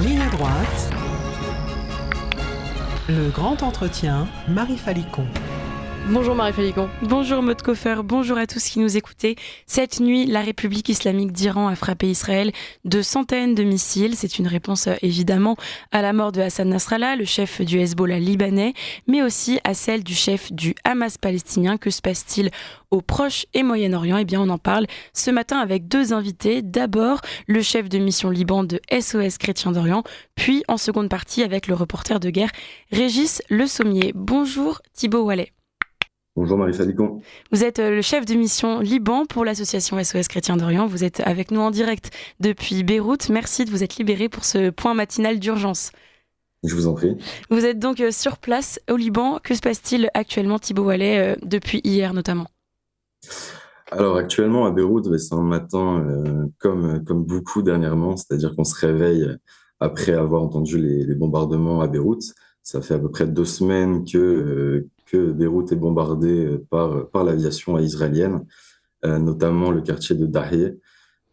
Ligne droite. Le grand entretien, Marie Falicon. Bonjour Marie Falicon. Bonjour Maud Koffer, bonjour à tous qui nous écoutez. Cette nuit, la République islamique d'Iran a frappé Israël de centaines de missiles. C'est une réponse évidemment à la mort de Hassan Nasrallah, le chef du Hezbollah libanais, mais aussi à celle du chef du Hamas palestinien. Que se passe-t-il au Proche et Moyen-Orient? Eh bien, on en parle ce matin avec deux invités. D'abord, le chef de mission Liban de SOS Chrétiens d'Orient, puis en seconde partie avec le reporter de guerre Régis Le Sommier. Bonjour Thibaut Wallet. Bonjour Marie Falicon. Vous êtes le chef de mission Liban pour l'association SOS Chrétiens d'Orient. Vous êtes avec nous en direct depuis Beyrouth. Merci de vous être libéré pour ce point matinal d'urgence. Je vous en prie. Vous êtes donc sur place au Liban. Que se passe-t-il actuellement, Thibaut Wallet, depuis hier notamment? Alors actuellement à Beyrouth, c'est un matin comme beaucoup dernièrement, c'est-à-dire qu'on se réveille après avoir entendu les bombardements à Beyrouth. Ça fait à peu près 2 semaines que Beyrouth est bombardée par l'aviation israélienne, notamment le quartier de Dahieh.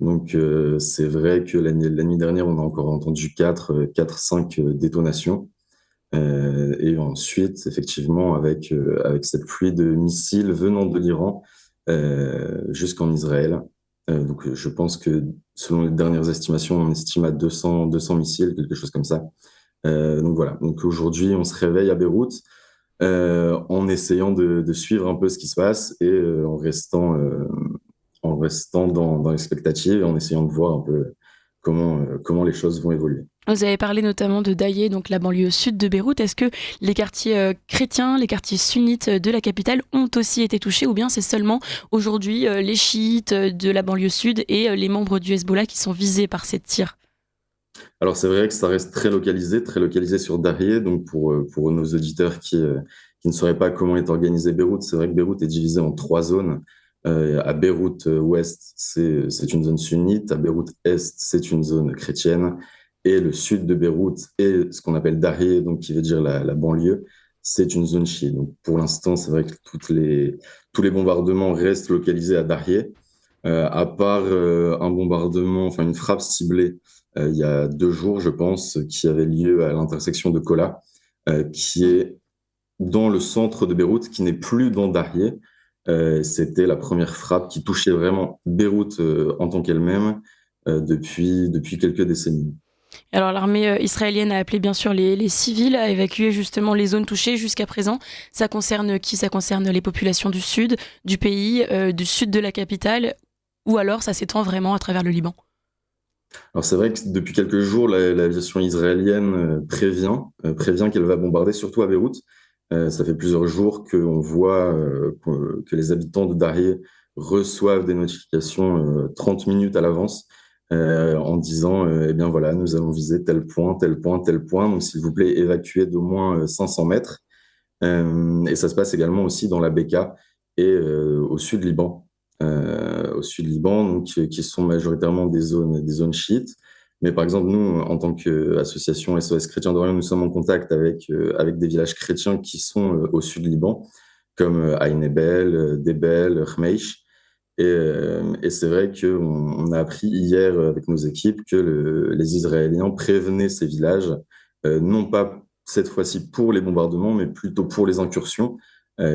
Donc c'est vrai que la nuit dernière, on a encore entendu 4-5 détonations. Et ensuite, effectivement, avec cette pluie de missiles venant de l'Iran jusqu'en Israël. Donc je pense que selon les dernières estimations, on estime à 200 missiles, quelque chose comme ça. Donc voilà, donc aujourd'hui on se réveille à Beyrouth en essayant de suivre un peu ce qui se passe et en restant dans l'expectative et en essayant de voir un peu comment les choses vont évoluer. Vous avez parlé notamment de Dahieh, donc la banlieue sud de Beyrouth. Est-ce que les quartiers chrétiens, les quartiers sunnites de la capitale ont aussi été touchés, ou bien c'est seulement aujourd'hui les chiites de la banlieue sud et les membres du Hezbollah qui sont visés par ces tirs? Alors c'est vrai que ça reste très localisé sur Dahieh. Donc pour nos auditeurs qui ne sauraient pas comment est organisé Beyrouth, c'est vrai que Beyrouth est divisé en 3 zones. À Beyrouth ouest, c'est une zone sunnite. À Beyrouth est, c'est une zone chrétienne. Et le sud de Beyrouth est ce qu'on appelle Dahieh, donc qui veut dire la banlieue, c'est une zone chiite. Donc pour l'instant, c'est vrai que tous les bombardements restent localisés à Dahieh, à part un bombardement, enfin une frappe ciblée il y a 2 jours, je pense, qui avait lieu à l'intersection de Kola, qui est dans le centre de Beyrouth, qui n'est plus dans Dahieh. C'était la première frappe qui touchait vraiment Beyrouth en tant qu'elle-même depuis quelques décennies. Alors l'armée israélienne a appelé bien sûr les civils à évacuer justement les zones touchées jusqu'à présent. Ça concerne qui? Ça concerne les populations du sud du pays, du sud de la capitale, ou alors ça s'étend vraiment à travers le Liban? Alors c'est vrai que depuis quelques jours, l'aviation israélienne prévient qu'elle va bombarder surtout à Beyrouth. Ça fait plusieurs jours qu'on voit que les habitants de Dahieh reçoivent des notifications 30 minutes à l'avance en disant eh bien voilà, nous allons viser tel point, tel point, tel point. Donc s'il vous plaît, évacuez d'au moins 500 mètres. Et ça se passe également aussi dans la Beka et au sud Liban. Donc, qui sont majoritairement des zones chiites. Mais par exemple, nous, en tant qu'association SOS Chrétiens d'Orient, nous sommes en contact avec des villages chrétiens qui sont au sud Liban, comme Ain Ebel, Debel, Khmeish. Et c'est vrai qu'on a appris hier avec nos équipes que les Israéliens prévenaient ces villages, non pas cette fois-ci pour les bombardements, mais plutôt pour les incursions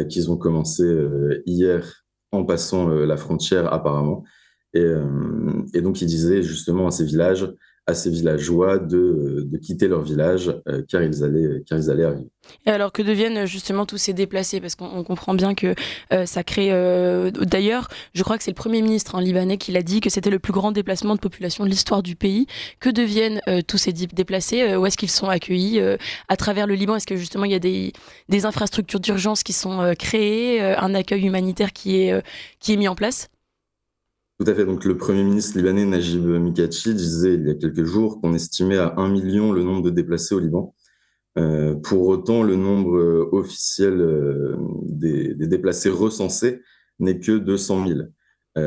qu'ils ont commencé hier en passant la frontière apparemment. Et donc ils disaient justement à ces villageois de quitter leur village car ils allaient arriver. Et alors que deviennent justement tous ces déplacés? Parce qu'on comprend bien que ça crée... D'ailleurs, je crois que c'est le Premier ministre libanais qui l'a dit, que c'était le plus grand déplacement de population de l'histoire du pays. Que deviennent tous ces déplacés? Où est-ce qu'ils sont accueillis à travers le Liban? Est-ce que justement il y a des infrastructures d'urgence qui sont créées, un accueil humanitaire qui est mis en place? Tout à fait. Donc, le Premier ministre libanais Najib Mikati disait il y a quelques jours qu'on estimait à 1 million le nombre de déplacés au Liban. Pour autant, le nombre officiel des déplacés recensés n'est que 200 000.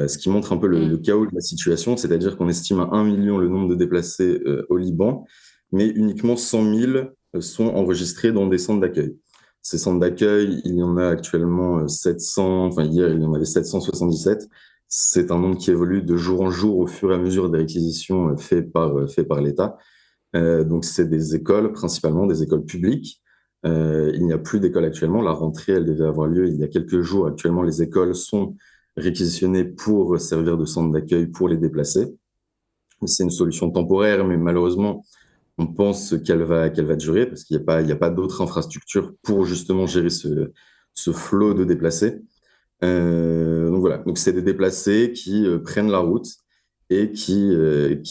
Ce qui montre un peu le chaos de la situation, c'est-à-dire qu'on estime à 1 million le nombre de déplacés au Liban, mais uniquement 100 000 sont enregistrés dans des centres d'accueil. Ces centres d'accueil, il y en a actuellement 700, enfin hier il y en avait 777. C'est un nombre qui évolue de jour en jour au fur et à mesure des réquisitions faites par l'État. Donc, c'est des écoles, principalement des écoles publiques. Il n'y a plus d'école actuellement. La rentrée, elle devait avoir lieu il y a quelques jours. Actuellement, les écoles sont réquisitionnées pour servir de centre d'accueil pour les déplacés. C'est une solution temporaire, mais malheureusement, on pense qu'elle va durer parce qu'il n'y a pas d'autres infrastructures pour justement gérer ce flot de déplacés. Donc voilà, donc c'est des déplacés qui prennent la route et qui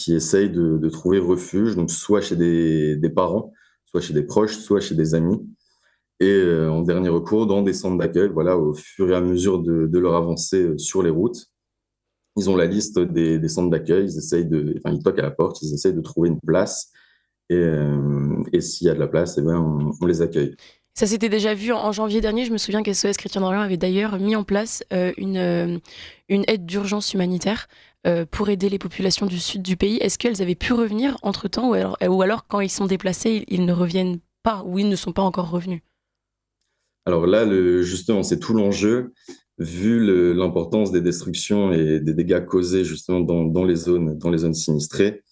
essayent de trouver refuge, donc soit chez des parents, soit chez des proches, soit chez des amis, et en dernier recours dans des centres d'accueil. Voilà, au fur et à mesure de leur avancée sur les routes, ils ont la liste des centres d'accueil, ils toquent à la porte, ils essayent de trouver une place, et s'il y a de la place, eh ben, on les accueille. Ça s'était déjà vu en janvier dernier. Je me souviens qu'SOS Chrétien d'Orient avait d'ailleurs mis en place une aide d'urgence humanitaire pour aider les populations du sud du pays. Est-ce qu'elles avaient pu revenir entre-temps ou alors quand ils sont déplacés, ils ne reviennent pas ou ils ne sont pas encore revenus? Alors là, justement, c'est tout l'enjeu, vu l'importance des destructions et des dégâts causés justement dans les zones sinistrées.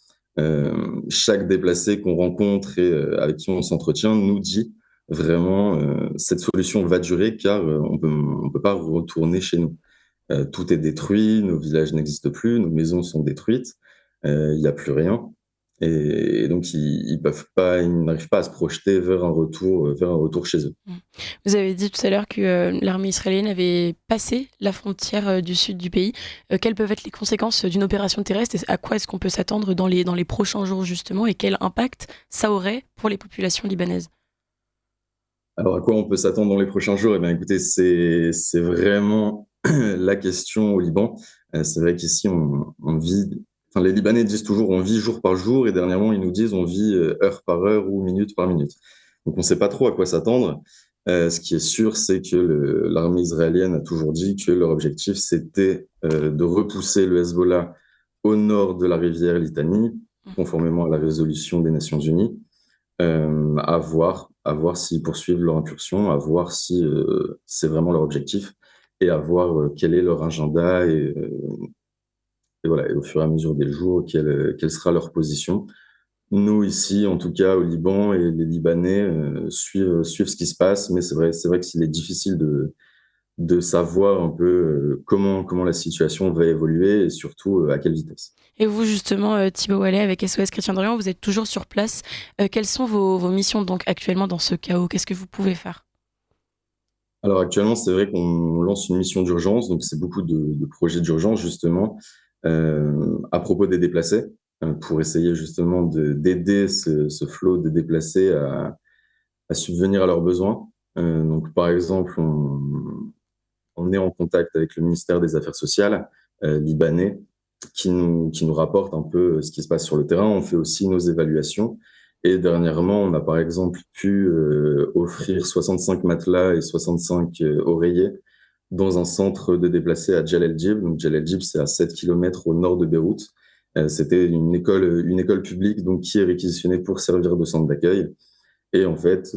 Chaque déplacé qu'on rencontre et avec qui on s'entretient nous dit vraiment cette solution va durer car on peut pas retourner chez nous. Tout est détruit, nos villages n'existent plus, nos maisons sont détruites, il n'y a plus rien. Et donc, ils n'arrivent pas à se projeter vers un retour chez eux. Vous avez dit tout à l'heure que l'armée israélienne avait passé la frontière du sud du pays. Quelles peuvent être les conséquences d'une opération terrestre et à quoi est-ce qu'on peut s'attendre dans les prochains jours justement et quel impact ça aurait pour les populations libanaises? Alors, à quoi on peut s'attendre dans les prochains jours? Eh bien, écoutez, c'est vraiment la question au Liban. C'est vrai qu'ici, on vit. Enfin, les Libanais disent toujours on vit jour par jour, et dernièrement, ils nous disent on vit heure par heure ou minute par minute. Donc, on ne sait pas trop à quoi s'attendre. Ce qui est sûr, c'est que l'armée israélienne a toujours dit que leur objectif, c'était de repousser le Hezbollah au nord de la rivière Litanie, conformément à la résolution des Nations Unies. À voir s'ils poursuivent leur incursion, à voir si c'est vraiment leur objectif, et à voir quel est leur agenda, et voilà, et au fur et à mesure des jours, quelle sera leur position. Nous, ici, en tout cas, au Liban, et les Libanais suivent ce qui se passe, mais c'est vrai que s'il est difficile de savoir un peu comment la situation va évoluer et surtout à quelle vitesse. Et vous, justement, Thibaut Wallet, avec SOS Chrétien d'Orient, vous êtes toujours sur place. Quelles sont vos missions donc actuellement dans ce chaos? Qu'est-ce que vous pouvez faire? Alors actuellement, c'est vrai qu'on lance une mission d'urgence, donc c'est beaucoup de projets d'urgence justement à propos des déplacés, pour essayer justement d'aider ce flot de déplacés à subvenir à leurs besoins. Donc par exemple, on est en contact avec le ministère des Affaires sociales libanais qui nous rapporte un peu ce qui se passe sur le terrain. On fait aussi nos évaluations. Et dernièrement, on a par exemple pu offrir 65 matelas et 65 oreillers dans un centre de déplacés à Djel el-Djib. Donc Djel el-Djib, c'est à 7 km au nord de Beyrouth. C'était une école publique donc, qui est réquisitionnée pour servir de centre d'accueil. Et en fait,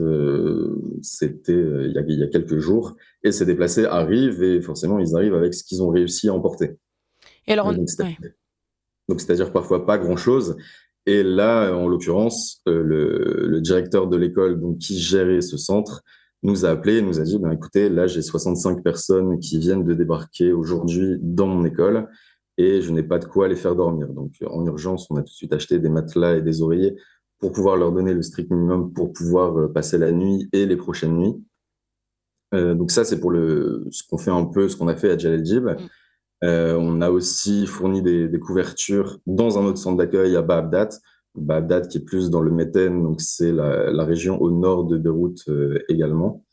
c'était il y a quelques jours. Et ces déplacés arrivent et forcément, ils arrivent avec ce qu'ils ont réussi à emporter. Et alors, Ouais. Donc, c'est-à-dire parfois pas grand-chose. Et là, en l'occurrence, le directeur de l'école donc, qui gérait ce centre nous a appelé et nous a dit, ben, écoutez, là, j'ai 65 personnes qui viennent de débarquer aujourd'hui dans mon école et je n'ai pas de quoi les faire dormir. Donc, en urgence, on a tout de suite acheté des matelas et des oreillers pour pouvoir leur donner le strict minimum pour pouvoir passer la nuit et les prochaines nuits. Donc ça, c'est pour ce qu'on fait un peu, ce qu'on a fait à Djel el-Djib. On a aussi fourni des couvertures dans un autre centre d'accueil à Baabdat. Baabdat qui est plus dans le Méthène, donc c'est la région au nord de Beyrouth également.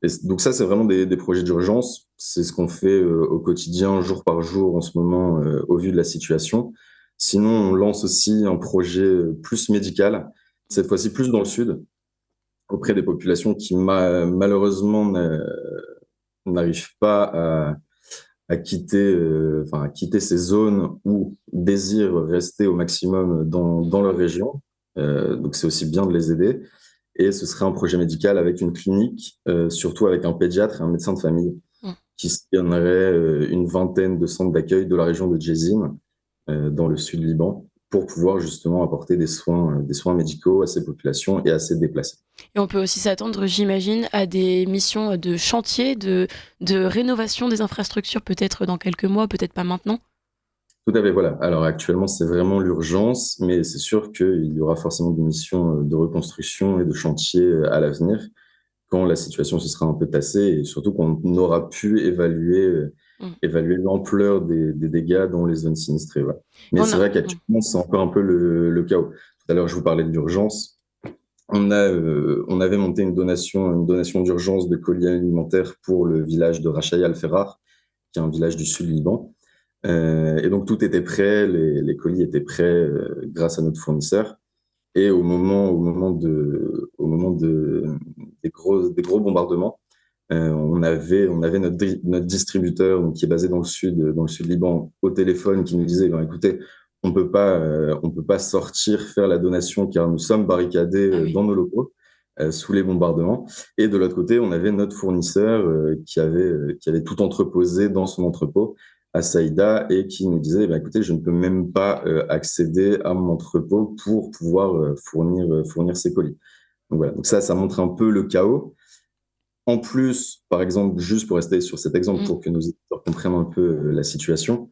Et donc ça, c'est vraiment des projets d'urgence. C'est ce qu'on fait au quotidien, jour par jour en ce moment, au vu de la situation. Sinon, on lance aussi un projet plus médical, cette fois-ci plus dans le sud, auprès des populations qui malheureusement n'arrivent pas à quitter ces zones ou désirent rester au maximum dans leur région. Donc, c'est aussi bien de les aider. Et ce serait un projet médical avec une clinique, surtout avec un pédiatre et un médecin de famille, qui sillonnerait une vingtaine de centres d'accueil de la région de Jezim, dans le sud Liban. pour pouvoir justement apporter des soins médicaux à ces populations et à ces déplacés. Et on peut aussi s'attendre, j'imagine, à des missions de chantier, de rénovation des infrastructures, peut-être dans quelques mois, peut-être pas maintenant. Tout à fait, voilà. Alors actuellement, c'est vraiment l'urgence, mais c'est sûr qu'il y aura forcément des missions de reconstruction et de chantier à l'avenir, quand la situation se sera un peu tassée et surtout qu'on aura pu Mm. évaluer l'ampleur des dégâts dans les zones sinistrées. Voilà. Mais c'est vrai qu'actuellement, c'est encore un peu le chaos. Tout à l'heure, je vous parlais de l'urgence. On avait monté une donation d'urgence de colis alimentaires pour le village de Rachaya Al-Ferrar, qui est un village du sud Liban. Et donc tout était prêt, les colis étaient prêts grâce à notre fournisseur. Et des gros bombardements, on avait notre distributeur, donc, qui est basé dans le sud Liban, au téléphone, qui nous disait, ben, écoutez, on peut pas sortir faire la donation car nous sommes barricadés Ah oui. dans nos locaux sous les bombardements. Et de l'autre côté, on avait notre fournisseur qui avait tout entreposé dans son entrepôt à Saïda et qui nous disait, ben, écoutez, je ne peux même pas accéder à mon entrepôt pour pouvoir fournir ces colis. Donc voilà, donc ça montre un peu le chaos. En plus, par exemple, juste pour rester sur cet exemple, pour que nos éditeurs comprennent un peu la situation,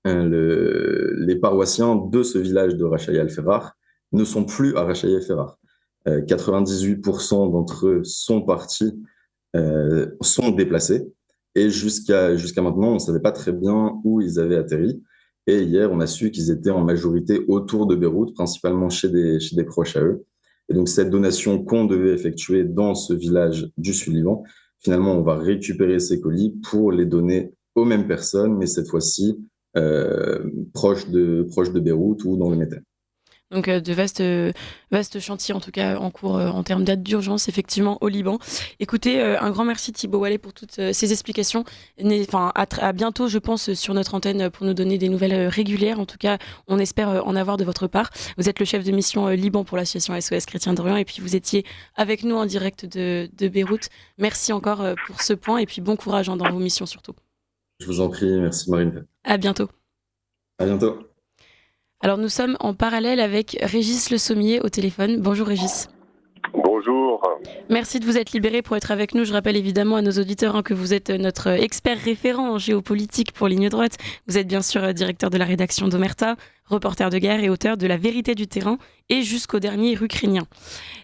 les paroissiens de ce village de Rachaya Al-Ferrar ne sont plus à Rachaya Al-Ferrar. 98% d'entre eux sont partis, sont déplacés, et jusqu'à maintenant, on ne savait pas très bien où ils avaient atterri. Et hier, on a su qu'ils étaient en majorité autour de Beyrouth, principalement chez des proches à eux. Et donc, cette donation qu'on devait effectuer dans ce village du Sud-Liban, finalement, on va récupérer ces colis pour les donner aux mêmes personnes, mais cette fois-ci proche de Beyrouth ou dans le Méditerranée. Donc de vastes chantiers en tout cas en cours en termes d'aide d'urgence effectivement au Liban. Écoutez, un grand merci Thibaut Wallet pour toutes ces explications. À bientôt je pense sur notre antenne pour nous donner des nouvelles régulières. En tout cas, on espère en avoir de votre part. Vous êtes le chef de mission Liban pour l'association SOS Chrétien d'Orient et puis vous étiez avec nous en direct de Beyrouth. Merci encore pour ce point et puis bon courage dans vos missions surtout. Je vous en prie, merci Marine. À bientôt. À bientôt. Alors nous sommes en parallèle avec Régis Le Sommier au téléphone. Bonjour Régis. Bonjour. Merci de vous être libéré pour être avec nous. Je rappelle évidemment à nos auditeurs que vous êtes notre expert référent en géopolitique pour Ligne Droite. Vous êtes bien sûr directeur de la rédaction d'Omerta, reporter de guerre et auteur de La Vérité du terrain et jusqu'au dernier Ukrainien.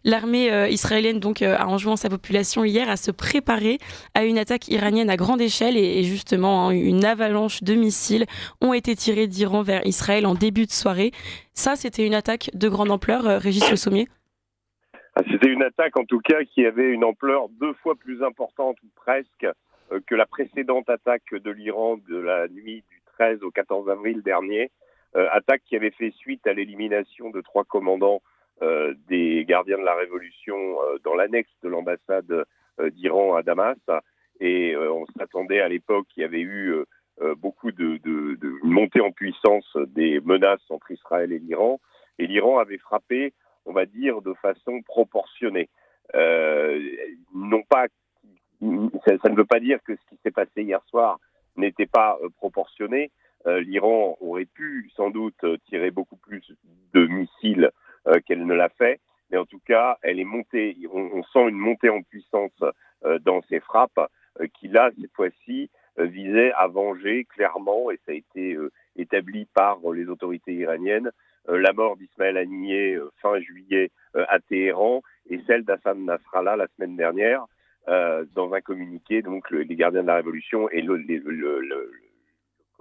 L'armée israélienne donc a enjoint sa population hier à se préparer à une attaque iranienne à grande échelle et justement une avalanche de missiles ont été tirés d'Iran vers Israël en début de soirée. Ça, c'était une attaque de grande ampleur, Régis Le Sommier. C'était une attaque en tout cas qui avait une ampleur 2 fois plus importante ou presque que la précédente attaque de l'Iran de la nuit du 13 au 14 avril dernier. Attaque qui avait fait suite à l'élimination de 3 commandants des gardiens de la Révolution dans l'annexe de l'ambassade d'Iran à Damas. Et on s'attendait à l'époque qu'il y avait eu beaucoup de montée en puissance des menaces entre Israël et l'Iran. Et l'Iran avait frappé, on va dire, de façon proportionnée. Non pas, ça ne veut pas dire que ce qui s'est passé hier soir n'était pas proportionné. L'Iran aurait pu sans doute tirer beaucoup plus de missiles qu'elle ne l'a fait, mais en tout cas, elle est montée. On sent une montée en puissance dans ses frappes qui, là, cette fois-ci, visait à venger clairement, et ça a été établi par les autorités iraniennes, la mort d'Ismaël Haniyeh fin juillet à Téhéran et celle d'Hassan Nasrallah la semaine dernière. Dans un communiqué, donc les gardiens de la Révolution et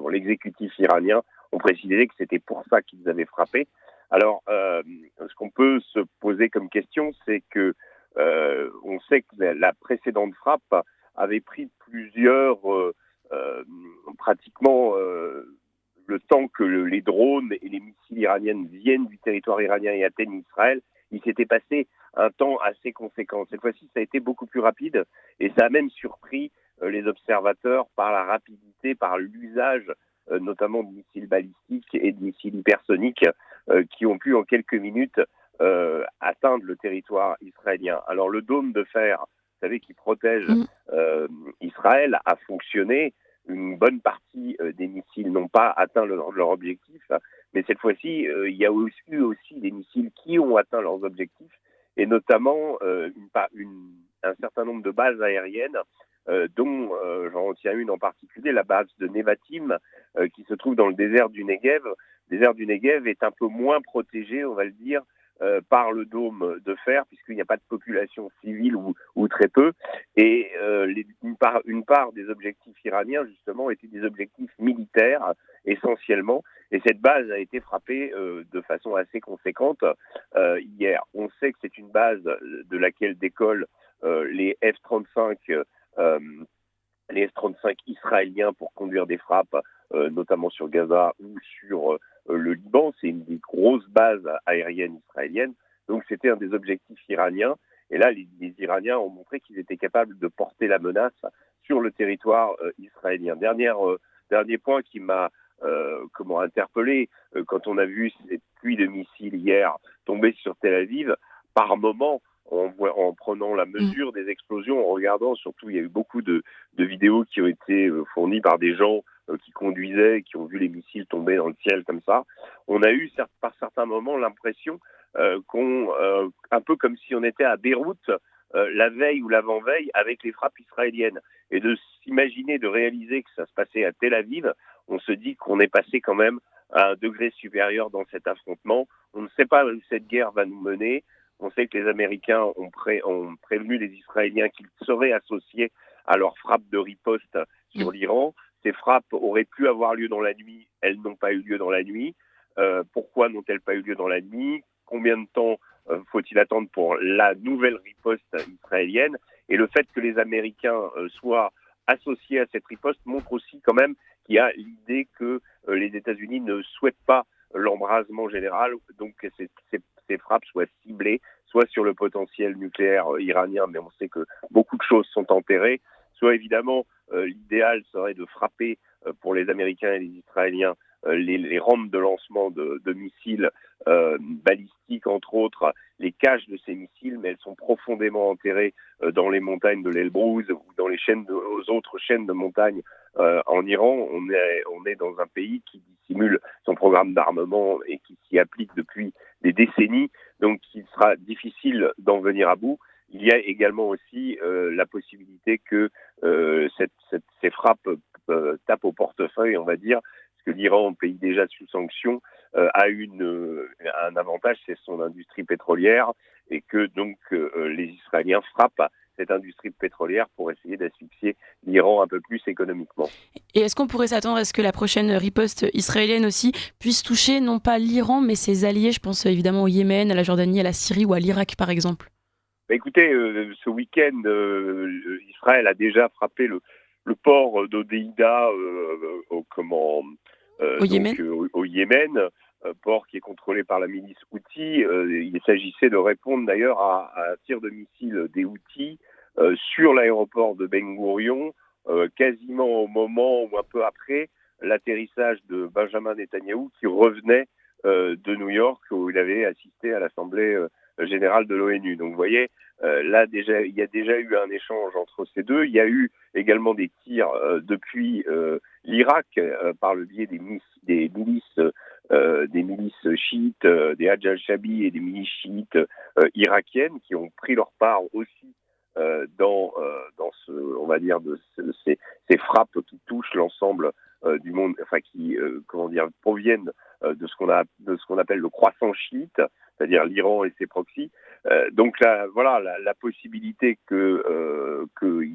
l'exécutif iranien ont précisé que c'était pour ça qu'ils avaient frappé. Alors, ce qu'on peut se poser comme question, c'est que on sait que la précédente frappe avait pris pratiquement le temps que les drones et les missiles iraniens viennent du territoire iranien et atteignent Israël. Il s'était passé un temps assez conséquent. Cette fois-ci, ça a été beaucoup plus rapide et ça a même surpris les observateurs par la rapidité, par l'usage notamment de missiles balistiques et de missiles hypersoniques qui ont pu en quelques minutes atteindre le territoire israélien. Alors le dôme de fer, vous savez, qui protège Israël, a fonctionné, une bonne partie des missiles n'ont pas atteint leur objectif, mais cette fois-ci, il y a eu aussi des missiles qui ont atteint leurs objectifs, et notamment un certain nombre de bases aériennes, dont j'en retiens une en particulier, la base de Nevatim, qui se trouve dans le désert du Negev. Le désert du Negev est un peu moins protégé, on va le dire, par le dôme de fer, puisqu'il n'y a pas de population civile ou très peu. Et une part des objectifs iraniens, justement, étaient des objectifs militaires, essentiellement. Et cette base a été frappée de façon assez conséquente hier. On sait que c'est une base de laquelle décollent les F-35 israéliens pour conduire des frappes, notamment sur Gaza ou sur le Liban. C'est une des grosses bases aériennes israéliennes. Donc c'était un des objectifs iraniens. Et là, les Iraniens ont montré qu'ils étaient capables de porter la menace sur le territoire israélien. Dernier point qui m'a interpellé quand on a vu cette pluie de missiles hier tomber sur Tel Aviv. Par moment, en prenant la mesure des explosions, en regardant, surtout, il y a eu beaucoup de vidéos qui ont été fournies par des gens qui conduisaient, qui ont vu les missiles tomber dans le ciel comme ça. On a eu par certains moments l'impression un peu comme si on était à Beyrouth la veille ou l'avant-veille avec les frappes israéliennes. Et de s'imaginer, de réaliser que ça se passait à Tel Aviv, on se dit qu'on est passé quand même à un degré supérieur dans cet affrontement. On ne sait pas où cette guerre va nous mener. On sait que les Américains ont prévenu les Israéliens qu'ils seraient associés à leurs frappes de riposte sur l'Iran. Ces frappes auraient pu avoir lieu dans la nuit. Elles n'ont pas eu lieu dans la nuit. Pourquoi n'ont-elles pas eu lieu dans la nuit ? Combien de temps faut-il attendre pour la nouvelle riposte israélienne ? Et le fait que les Américains soient associés à cette riposte montre aussi quand même qu'il y a l'idée que les États-Unis ne souhaitent pas l'embrasement général, donc que ces frappes soient ciblées, soit sur le potentiel nucléaire iranien, mais on sait que beaucoup de choses sont enterrées, soit évidemment l'idéal serait de frapper pour les Américains et les Israéliens les rampes de lancement de missiles balistiques, entre autres, les caches de ces missiles, mais elles sont profondément enterrées dans les montagnes de l'Elbrouz ou dans les autres chaînes de montagnes en Iran. On est dans un pays qui dissimule son programme d'armement et qui s'y applique depuis des décennies, donc il sera difficile d'en venir à bout. Il y a également aussi la possibilité que ces frappes tapent au portefeuille, on va dire, parce que l'Iran, pays déjà sous sanctions, a un avantage, c'est son industrie pétrolière, et que donc les Israéliens frappent cette industrie pétrolière pour essayer d'asphyxier l'Iran un peu plus économiquement. Et est-ce qu'on pourrait s'attendre à ce que la prochaine riposte israélienne aussi puisse toucher non pas l'Iran, mais ses alliés, je pense évidemment au Yémen, à la Jordanie, à la Syrie ou à l'Irak par exemple ? Écoutez, ce week-end, Israël a déjà frappé le port d'Odéida au Yémen, port qui est contrôlé par la milice Houthi. Il s'agissait de répondre d'ailleurs à un tir de missile des Houthis sur l'aéroport de Ben Gourion, quasiment au moment ou un peu après l'atterrissage de Benjamin Netanyahou qui revenait de New York où il avait assisté à l'Assemblée générale de l'ONU. Donc vous voyez, là déjà, il y a déjà eu un échange entre ces deux. Il y a eu également des tirs depuis l'Irak par le biais des milices chiites, des Hajj al-Shabi et des milices chiites irakiennes qui ont pris leur part aussi dans on va dire, ces frappes qui touchent l'ensemble du monde, enfin qui proviennent de ce qu'on appelle le croissant chiite, c'est-à-dire l'Iran et ses proxys. Donc là, voilà, la possibilité qu'il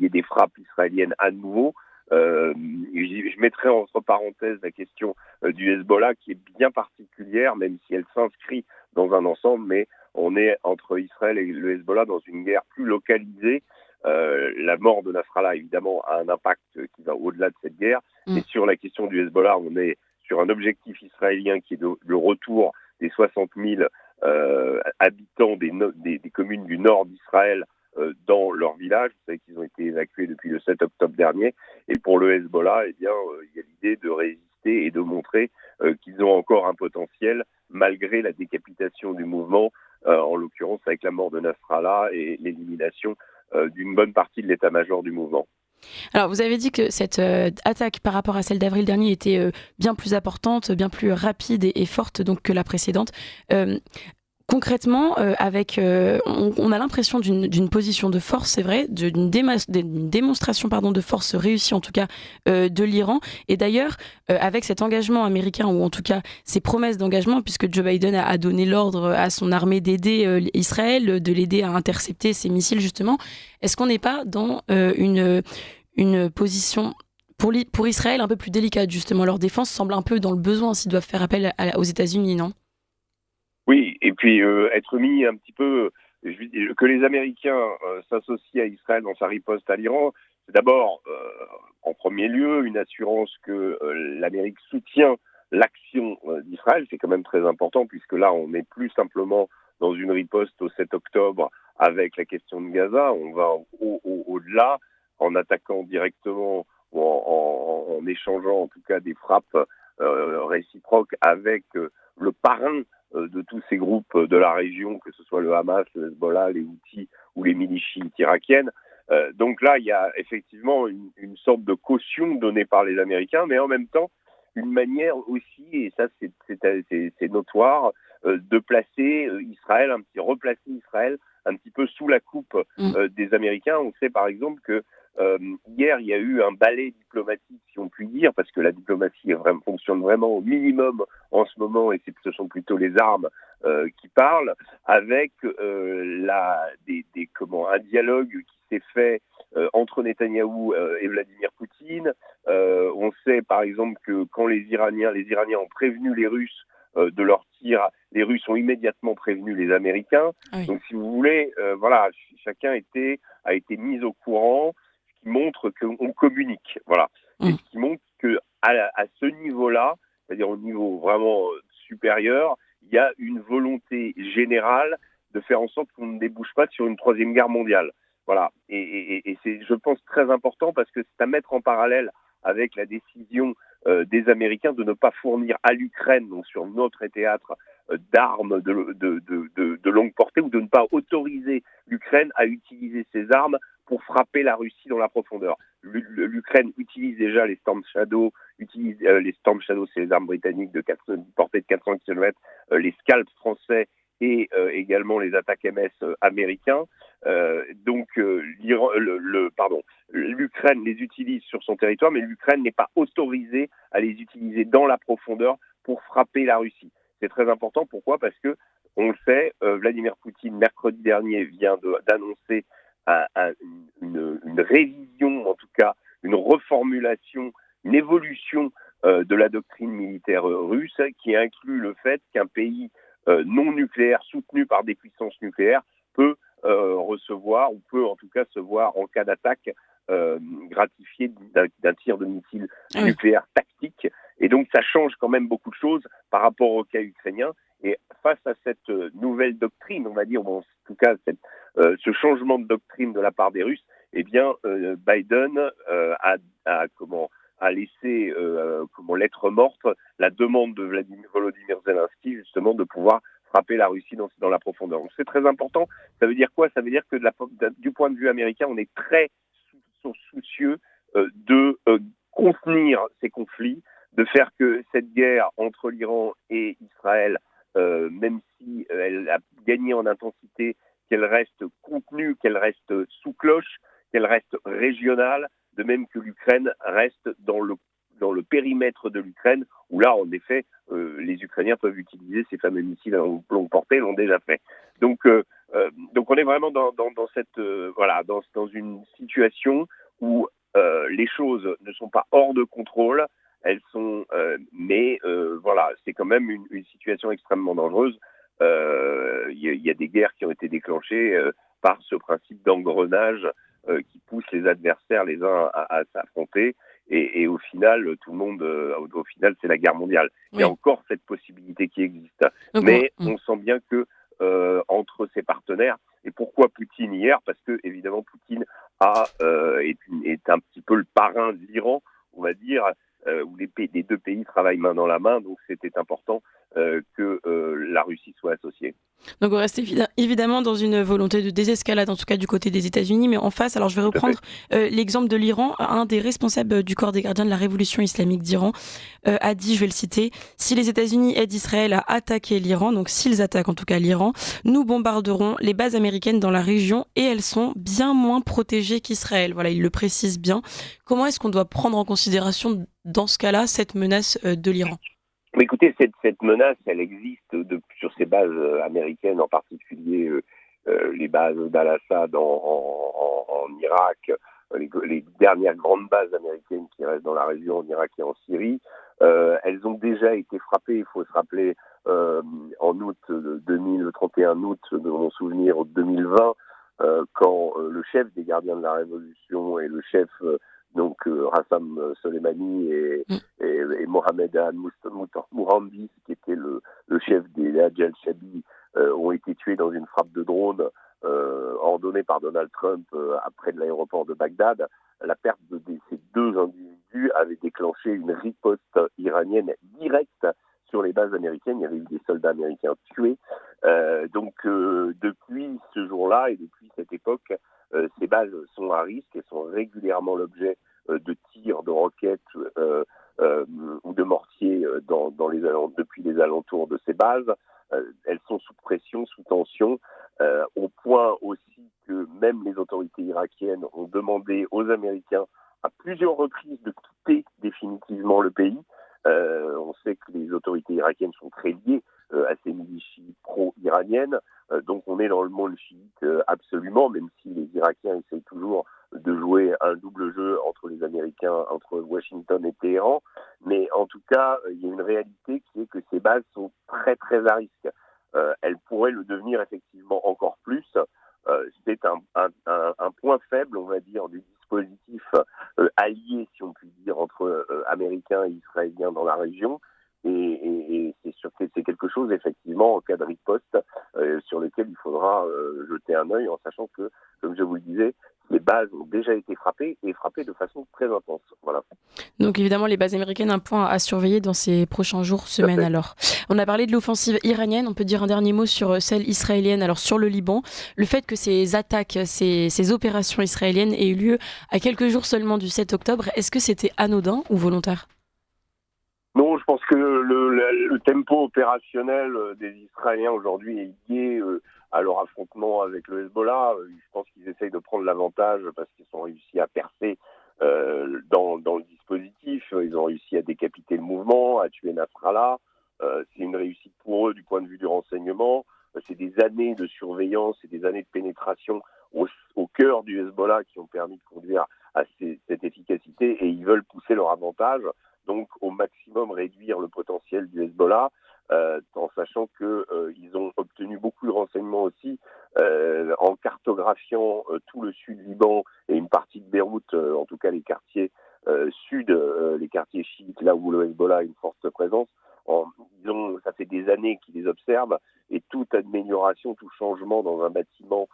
y ait des frappes israéliennes à nouveau. Je mettrai entre parenthèses la question du Hezbollah qui est bien particulière, même si elle s'inscrit dans un ensemble, mais on est entre Israël et le Hezbollah dans une guerre plus localisée. La mort de Nasrallah, évidemment, a un impact qui va au-delà de cette guerre. Mais sur la question du Hezbollah, on est sur un objectif israélien qui est le retour des 60 000 habitants des communes du nord d'Israël dans leur village. Vous savez qu'ils ont été évacués depuis le 7 octobre dernier. Et pour le Hezbollah, il y a l'idée de résister et de montrer qu'ils ont encore un potentiel malgré la décapitation du mouvement, en l'occurrence avec la mort de Nasrallah et l'élimination d'une bonne partie de l'état-major du mouvement. Alors, vous avez dit que cette attaque par rapport à celle d'avril dernier était bien plus importante, bien plus rapide et forte donc, que la précédente. Concrètement, on a l'impression d'une position de force, c'est vrai, d'une démonstration de force réussie en tout cas de l'Iran. Et d'ailleurs, avec cet engagement américain, ou en tout cas ces promesses d'engagement, puisque Joe Biden a donné l'ordre à son armée d'aider Israël, de l'aider à intercepter ces missiles justement, est-ce qu'on n'est pas dans une position pour Israël un peu plus délicate justement? Leur défense semble un peu dans le besoin s'ils doivent faire appel aux États-Unis, non? Oui, et puis être mis un petit peu, que les Américains s'associent à Israël dans sa riposte à l'Iran, c'est d'abord, en premier lieu, une assurance que l'Amérique soutient l'action d'Israël. C'est quand même très important, puisque là, on n'est plus simplement dans une riposte au 7 octobre avec la question de Gaza. On va au-delà, en attaquant directement ou en échangeant en tout cas des frappes réciproques avec le parrain de tous ces groupes de la région, que ce soit le Hamas, le Hezbollah, les Houthis ou les milices chiites irakiennes. Donc là, il y a effectivement une sorte de caution donnée par les Américains, mais en même temps, une manière aussi, et ça c'est notoire, de placer replacer Israël un petit peu sous la coupe des Américains. On sait par exemple que hier, il y a eu un ballet diplomatique, si on peut dire, parce que la diplomatie fonctionne vraiment au minimum en ce moment, et ce sont plutôt les armes qui parlent, avec un dialogue qui s'est fait entre Netanyahou et Vladimir Poutine. On sait par exemple que quand les Iraniens ont prévenu les Russes de leur tir, les Russes ont immédiatement prévenu les Américains. Oui. Donc si vous voulez, chacun a été mis au courant, ce qui montre qu'on communique. Voilà. Et ce qui montre qu'à ce niveau-là, c'est-à-dire au niveau vraiment supérieur, il y a une volonté générale de faire en sorte qu'on ne débouche pas sur une troisième guerre mondiale. Voilà. Et c'est, je pense, très important, parce que c'est à mettre en parallèle avec la décision des Américains de ne pas fournir à l'Ukraine, donc sur notre théâtre, d'armes de longue portée, ou de ne pas autoriser l'Ukraine à utiliser ses armes pour frapper la Russie dans la profondeur. L'Ukraine utilise déjà les Storm Shadow, les Storm Shadow, c'est les armes britanniques de portée de 400 km, les Scalp français et également les attaques MS américains. L'Ukraine les utilise sur son territoire, mais l'Ukraine n'est pas autorisée à les utiliser dans la profondeur pour frapper la Russie. C'est très important. Pourquoi ? Parce que, on le sait, Vladimir Poutine, mercredi dernier, vient d'annoncer une révision, en tout cas une reformulation, une évolution de la doctrine militaire russe, qui inclut le fait qu'un pays non nucléaire, soutenu par des puissances nucléaires, peut recevoir, ou peut en tout cas se voir en cas d'attaque gratifié d'un tir de missile nucléaire tactique. Et donc ça change quand même beaucoup de choses par rapport au cas ukrainien. Et face à cette nouvelle doctrine, on va dire, ou en tout cas ce changement de doctrine de la part des Russes, eh bien Biden a laissé lettre morte la demande de Volodymyr Zelensky, justement, de pouvoir frapper la Russie dans la profondeur. Donc c'est très important. Ça veut dire quoi ? Ça veut dire que du point de vue américain, on est très soucieux de contenir ces conflits, de faire que cette guerre entre l'Iran et Israël, même si elle a gagné en intensité, qu'elle reste contenue, qu'elle reste sous cloche, qu'elle reste régionale, de même que l'Ukraine reste dans le périmètre de l'Ukraine, où là, en effet, les Ukrainiens peuvent utiliser ces fameux missiles à longue portée, l'ont déjà fait. Donc on est vraiment dans une situation où les choses ne sont pas hors de contrôle, elles sont, c'est quand même une situation extrêmement dangereuse. Il y a des guerres qui ont été déclenchées par ce principe d'engrenage qui pousse les adversaires les uns à s'affronter. Et au final, tout le monde, c'est la guerre mondiale. Oui. Il y a encore cette possibilité qui existe. Mais on sent bien que entre ses partenaires, et pourquoi Poutine hier ? Parce que, évidemment, Poutine est un petit peu le parrain de l'Iran, on va dire, où les deux pays travaillent main dans la main, donc c'était important que la Russie soit associée. Donc on reste évidemment dans une volonté de désescalade, en tout cas du côté des États-Unis, mais en face, alors je vais reprendre l'exemple de l'Iran. Un des responsables du corps des gardiens de la révolution islamique d'Iran a dit, je vais le citer, si les États-Unis aident Israël à attaquer l'Iran, donc s'ils attaquent en tout cas l'Iran, nous bombarderons les bases américaines dans la région et elles sont bien moins protégées qu'Israël. Voilà, il le précise bien. Comment est-ce qu'on doit prendre en considération dans ce cas-là cette menace de l'Iran ? Mais écoutez, cette menace, elle existe sur ces bases américaines, en particulier les bases d'Al-Assad en Irak, les dernières grandes bases américaines qui restent dans la région, en Irak et en Syrie. Elles ont déjà été frappées, il faut se rappeler, en août 2000, le 31 août de mon souvenir, 2020, quand le chef des gardiens de la révolution et le chef Rassam Soleimani et Mohamed Al-Mourhandis, qui était le chef des Hajj al-Shabi, ont été tués dans une frappe de drone ordonnée par Donald Trump près de l'aéroport de Bagdad. La perte de ces deux individus avait déclenché une riposte iranienne directe sur les bases américaines. Il y avait eu des soldats américains tués. Depuis ce jour-là et depuis cette époque, ces bases sont à risque et sont régulièrement l'objet de tirs de roquettes ou de mortiers depuis les alentours de ces bases. Elles sont sous pression, sous tension, au point aussi que même les autorités irakiennes ont demandé aux Américains à plusieurs reprises de quitter définitivement le pays. On sait que les autorités irakiennes sont très liées à ces milices chiites pro-iraniennes, donc on est dans le monde chiite absolument, même si les Irakiens essayent toujours de jouer un double jeu entre les Américains, entre Washington et Téhéran. Mais en tout cas, il y a une réalité qui est que ces bases sont très très à risque. Elles pourraient le devenir effectivement encore plus. C'est un point faible, on va dire, du dispositif allié, si on peut dire, entre Américains et Israéliens dans la région. Et c'est quelque chose, effectivement, en cas de riposte, sur lequel il faudra jeter un œil, en sachant que, comme je vous le disais, les bases ont déjà été frappées et frappées de façon très intense. Voilà. Donc évidemment, les bases américaines, un point à surveiller dans ces prochains jours, semaines alors. On a parlé de l'offensive iranienne, on peut dire un dernier mot sur celle israélienne. Alors sur le Liban, le fait que ces attaques, ces opérations israéliennes aient eu lieu à quelques jours seulement du 7 octobre, est-ce que c'était anodin ou volontaire ? Non, je pense que le tempo opérationnel des Israéliens aujourd'hui est lié à leur affrontement avec le Hezbollah. Je pense qu'ils essayent de prendre l'avantage parce qu'ils ont réussi à percer dans le dispositif. Ils ont réussi à décapiter le mouvement, à tuer Nasrallah. C'est une réussite pour eux du point de vue du renseignement. C'est des années de surveillance et des années de pénétration au cœur du Hezbollah qui ont permis de conduire à cette efficacité, et ils veulent pousser leur avantage. Donc au maximum réduire le potentiel du Hezbollah, en sachant qu'ils ont obtenu beaucoup de renseignements aussi en cartographiant tout le sud Liban et une partie de Beyrouth, en tout cas les quartiers sud, les quartiers chiites, là où le Hezbollah a une forte présence. Ça fait des années qu'ils les observent, et toute amélioration, tout changement dans un bâtiment,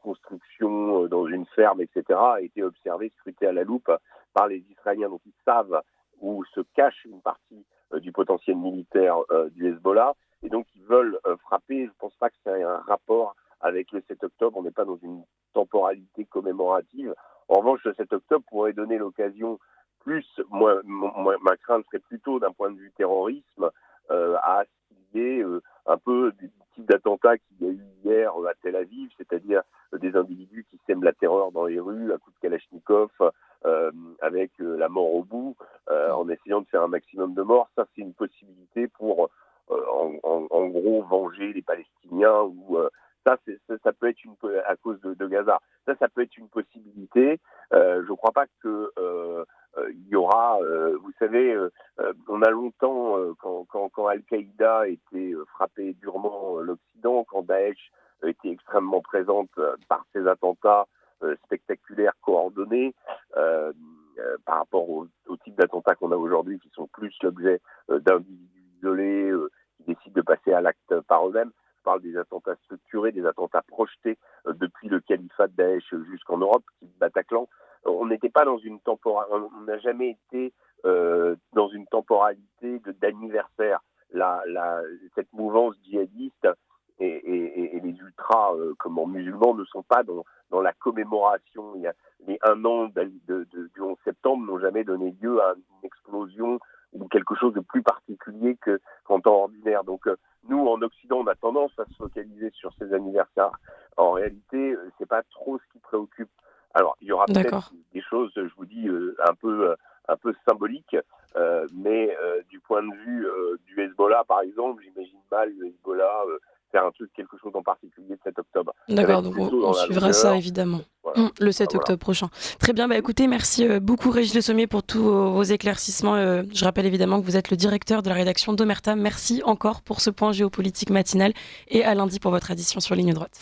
construction, dans une ferme, etc., a été observé, scruté à la loupe par les Israéliens. Donc ils savent où se cache une partie du potentiel militaire du Hezbollah, et donc ils veulent frapper. Je ne pense pas que ça ait un rapport avec le 7 octobre, on n'est pas dans une temporalité commémorative. En revanche, le 7 octobre pourrait donner l'occasion, ma crainte serait plutôt d'un point de vue terrorisme, à assimiler un peu des types d'attentats qu'il y a eu hier à Tel Aviv, c'est-à-dire des individus qui sèment la terreur dans les rues à coups de Kalachnikov, avec la mort au bout, en essayant de faire un maximum de morts. Ça, c'est une possibilité pour, en gros, venger les Palestiniens. Ça peut être à cause de Gaza. Ça peut être une possibilité. Je ne crois pas que il y aura. Vous savez, on a longtemps, quand Al-Qaïda était frappé durement l'Occident, quand Daesh était extrêmement présente par ses attentats spectaculaires coordonnés, par rapport au type d'attentats qu'on a aujourd'hui, qui sont plus l'objet d'individus isolés qui décident de passer à l'acte par eux-mêmes. Je parle des attentats structurés, des attentats projetés depuis le califat de Daesh jusqu'en Europe, type Bataclan. On n'était pas dans une on n'a jamais été dans une temporalité d'anniversaire. Cette mouvance djihadiste musulmans ne sont pas dans la commémoration. Il y a les 1 an du 11 septembre n'ont jamais donné lieu à une explosion ou quelque chose de plus particulier qu'en temps ordinaire. Donc nous, en Occident, on a tendance à se focaliser sur ces anniversaires. En réalité, c'est pas trop ce qui préoccupe. Alors, il y aura peut-être des choses, je vous dis, un peu symboliques, mais du point de vue du Hezbollah, par exemple, j'imagine mal le Hezbollah faire quelque chose en particulier le 7 octobre. D'accord, donc on suivra ça évidemment. Voilà. Le 7 octobre prochain. Très bien, écoutez, merci beaucoup Régis Le Sommier pour tous vos éclaircissements. Je rappelle évidemment que vous êtes le directeur de la rédaction d'Omerta. Merci encore pour ce point géopolitique matinal et à lundi pour votre édition sur Ligne Droite.